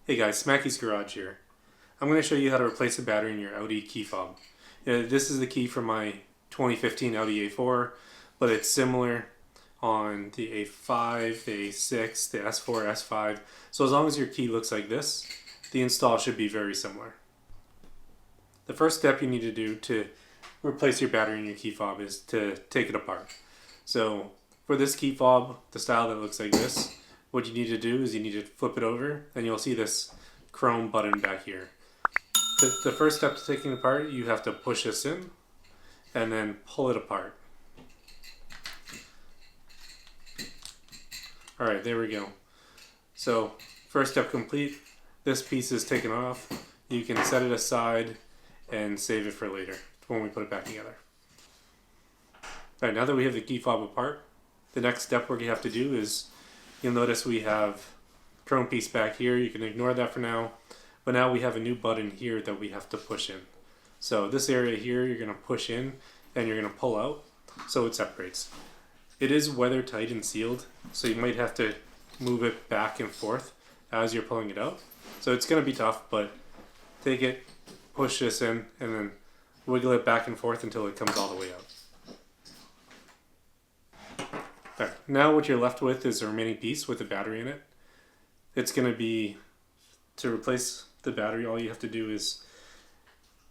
Hey guys, Smacky's Garage here. I'm going to show you how to replace the battery in your Audi Key Fob. This is the key from my 2015 Audi A4, but it's similar on the A5, the A6, the S4, S5. So as long as your key looks like this, the install should be very similar. The first step you need to do to replace your battery in your key fob is to take it apart. So for this key fob, the style that looks like this, what you need to do is you need to flip it over and you'll see this chrome button back here. The first step to taking it apart, you have to push this in and then pull it apart. Alright, there we go. So first step complete. This piece is taken off. You can set it aside and save it for later when we put it back together. Alright, now that we have the key fob apart, the next step we're going to have to do is, you'll notice we have chrome piece back here. You can ignore that for now. But now we have a new button here that we have to push in. So this area here, you're going to push in and you're going to pull out so it separates. It is weather tight and sealed, so you might have to move it back and forth as you're pulling it out. So it's going to be tough, but take it, push this in, and then wiggle it back and forth until it comes all the way out. Right. Now what you're left with is the remaining piece with the battery in it. It's going to be, to replace the battery, all you have to do is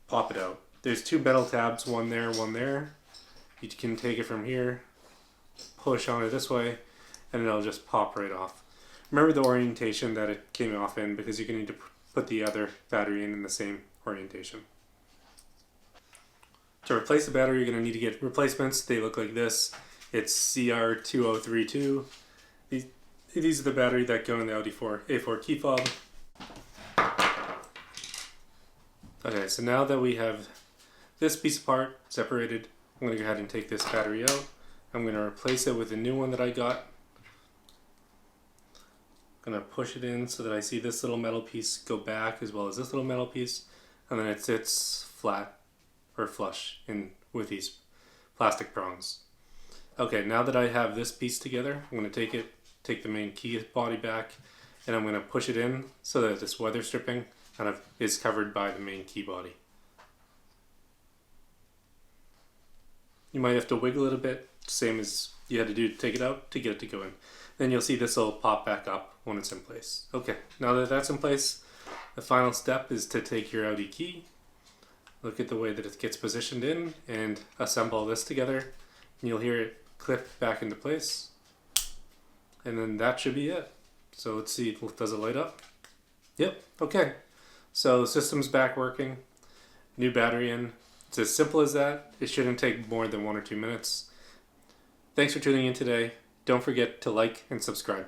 pop it out. There's two metal tabs, one there, one there. You can take it from here, push on it this way, and it'll just pop right off. Remember the orientation that it came off in, because you're going to need to put the other battery in the same orientation. To replace the battery, you're going to need to get replacements. They look like this. It's CR2032. These are the battery that go in the Audi A4 key fob. Okay, so now that we have this piece apart, separated, I'm going to go ahead and take this battery out. I'm going to replace it with a new one that I got. I'm going to push it in so that I see this little metal piece go back as well as this little metal piece, and then it sits flat or flush in with these plastic prongs. Okay, now that I have this piece together, I'm going to take the main key body back, and I'm going to push it in so that this weather stripping kind of is covered by the main key body. You might have to wiggle it a bit, same as you had to do to take it out to get it to go in. Then you'll see this will pop back up when it's in place. Okay, now that that's in place, the final step is to take your Audi key, look at the way that it gets positioned in, and assemble this together. And you'll hear it clip back into place. And then that should be it. So let's see, does it light up? Yep, okay. So the system's back working, new battery in. It's as simple as that. It shouldn't take more than 1 or 2 minutes. Thanks for tuning in today. Don't forget to like and subscribe.